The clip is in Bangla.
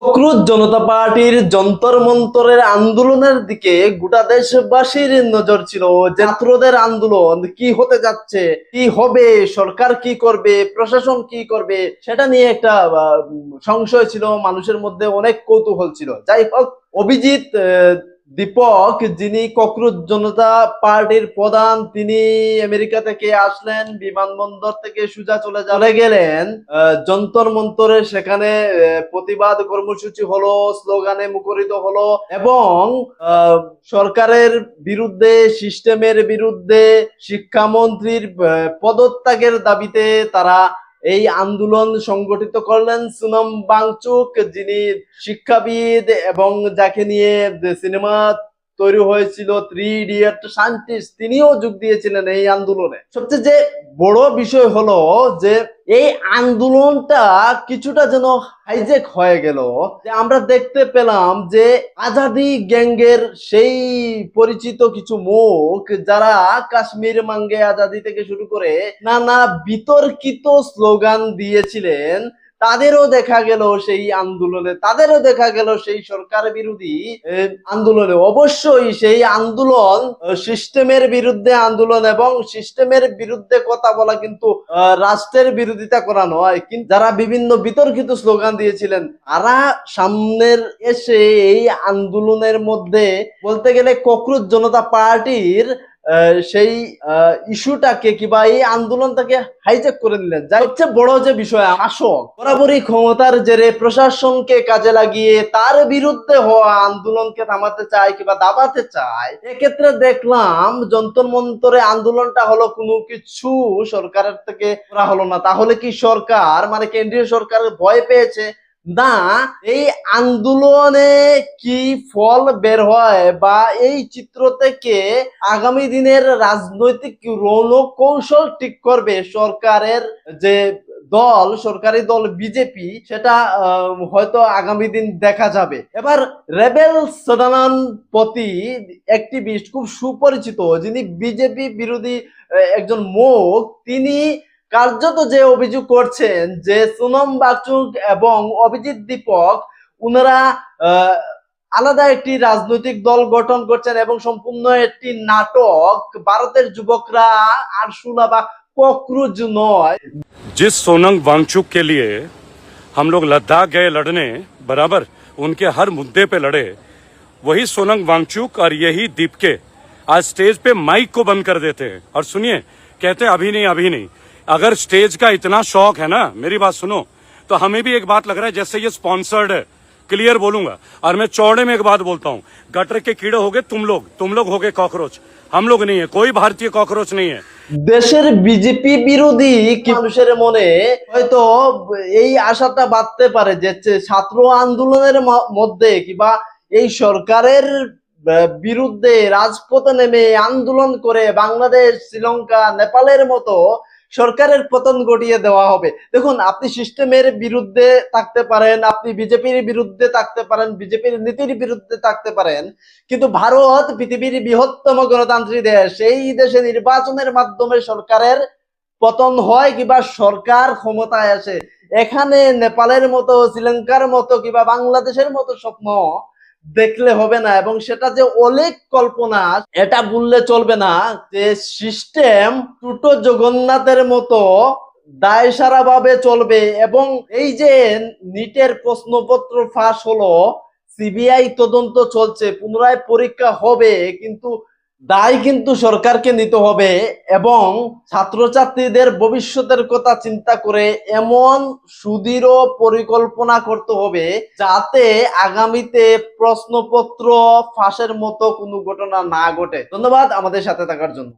ক্রুজ জনতা পার্টির যন্তর মন্তরের আন্দোলনের দিকে গোটা দেশবাসীর নজর ছিল। ছাত্রদের আন্দোলন কি হতে যাচ্ছে, কি হবে, সরকার কি করবে, প্রশাসন কি করবে, সেটা নিয়ে একটা সংশয় ছিল, মানুষের মধ্যে অনেক কৌতূহল ছিল। যাই হোক, অভিজিৎ দীপক, যিনি ককরোচ জনতা পার্টির প্রধান, তিনি আমেরিকা থেকে আসলেন, বিমানবন্দর থেকে সোজা চলে গেলেন যন্তর মন্তরে। সেখানে প্রতিবাদ কর্মসূচি হলো, স্লোগানে মুখরিত হলো এবং সরকারের বিরুদ্ধে, সিস্টেমের বিরুদ্ধে, শিক্ষামন্ত্রীর পদত্যাগের দাবিতে তারা এই আন্দোলন সংগঠিত করলেন। সোনম বাংচুক, যিনি শিক্ষাবিদ এবং যাকে নিয়ে সিনেমা তৈরি হয়েছিল থ্রি ইডিয়ট, সায়েন্টিস্ট, তিনিও যোগ দিয়েছিলেন এই আন্দোলনে। সবচেয়ে যে বড় বিষয় হলো যে এই আন্দোলনটা কিছুটা যেন হাইজেক হয়ে গেল। যে আমরা দেখতে পেলাম যে আজাদি গ্যাংয়ের সেই পরিচিত কিছু মুখ, যারা কাশ্মীর মাঙ্গে আজাদি থেকে শুরু করে নানা বিতর্কিত স্লোগান দিয়েছিলেন, তাদেরও দেখা গেল সেই আন্দোলনে, তাদেরও দেখা গেল সেই সরকার বিরোধী আন্দোলনে। অবশ্যই সেই আন্দোলন সিস্টেমের বিরুদ্ধে আন্দোলন, এবং সিস্টেমের বিরুদ্ধে কথা বলা কিন্তু রাষ্ট্রের বিরোধিতা করা নয়। কিন্তু যারা বিভিন্ন বিতর্কিত স্লোগান দিয়েছিলেন, তারা সামনের এসে এই আন্দোলনের মধ্যে বলতে গেলে ককরোচ জনতা পার্টির সেই ইস্যুটাকে কিংবা এই আন্দোলনটাকে হাইজ্যাক করে নিলেন। যাই হচ্ছে বড় যে বিষয়, শাসক বরাবরই ক্ষমতার জেরে প্রশাসনকে কাজে লাগিয়ে তার বিরুদ্ধে হওয়া আন্দোলনকে থামাতে চায় কিংবা দাবাতে চায়। এক্ষেত্রে দেখলাম যন্তর মন্তরে আন্দোলনটা হলো কোনো কিছু সরকারের থেকে করা হলো না। তাহলে কি সরকার, মানে কেন্দ্রীয় সরকার ভয় পেয়েছে না এই আন্দোলনে কি ফল বের হয়, বা এই চিত্র থেকে আগামী দিনের রাজনৈতিক রণকৌশল ঠিক করবে সরকারের যে দল, সরকারি দল বিজেপি, সেটা হয়তো আগামী দিন দেখা যাবে। এবার রেবেল সদানন্দপতি, অ্যাক্টিভিস্ট, খুব সুপরিচিত, যিনি বিজেপি বিরোধী একজন মুখ, তিনি কার্যত যে অভিযোগ করছেন যে সোনম বাংচুক এবং অভিজিৎ দীপক, উনারা আলাদা একটি রাজনৈতিক দল গঠন করছেন এবং সম্পূর্ণ একটি নাটক। ভারতের যুবকরা আরসুলা বা ককরোচ নয়। जिस सोनम वांगचुक के लिए हम लोग लद्दाख गए लड़ने, बराबर उनके हर मुद्दे पे लड़े, वही सोनम वांगचुक और यही दीपके आज स्टेज पे माइक को बंद कर देते हैं और सुनिए, कहते हैं अभी नहीं अभी नहीं। अगर स्टेज का इतना शौक है ना, मेरी बात सुनो, तो हमें भी एक बात लग रहा है जैसे ये स्पॉन्सर्ड है। क्लियर बोलूंगा, और मैं चौड़े में एक बात बोलता हूँ, गटर के कीड़े हो गए तुम लोग हो गए कॉकरोच, हम लोग नहीं है, कोई भारतीय कॉकरोच नहीं है। দেশের বিজেপি বিরোধী কি মানুষের মনে হয়তো এই আশাটা বাঁধতে পারে যে ছাত্র আন্দোলনের মধ্যে কিংবা এই সরকারের বিরুদ্ধে রাজপথে নেমে আন্দোলন করে বাংলাদেশ, শ্রীলঙ্কা, নেপালের মতো সরকারের পতন ঘটিয়ে দেওয়া হবে। দেখুন, আপনি সিস্টেমের বিরুদ্ধে থাকতে পারেন, আপনি বিজেপির বিরুদ্ধে থাকতে পারেন, বিজেপির নীতির বিরুদ্ধে থাকতে পারেন, কিন্তু ভারত পৃথিবীর বৃহত্তম গণতান্ত্রিক দেশ। এই দেশে নির্বাচনের মাধ্যমে সরকারের পতন হয় কিংবা সরকার ক্ষমতায় আসে। এখানে নেপালের মতো, শ্রীলঙ্কার মতো কিংবা বাংলাদেশের মতো স্বপ্ন দেখলে হবে না, এবং সেটা যে অনেক কল্পনা, এটা বললে চলবে না। যে সিস্টেম ছোট জগন্নাথের মতো দায়সারা ভাবে চলবে, এবং এই যে নিটের প্রশ্নপত্র ফাঁস হলো, সিবিআই তদন্ত চলছে, পুনরায় পরীক্ষা হবে, কিন্তু দায় কিন্তু সরকারকে নিতে হবে, এবং ছাত্রছাত্রীদের ভবিষ্যতের কথা চিন্তা করে এমন সুদৃঢ় পরিকল্পনা করতে হবে যাতে আগামীতে প্রশ্নপত্র ফাঁসের মতো কোনো ঘটনা না ঘটে। ধন্যবাদ আমাদের সাথে থাকার জন্য।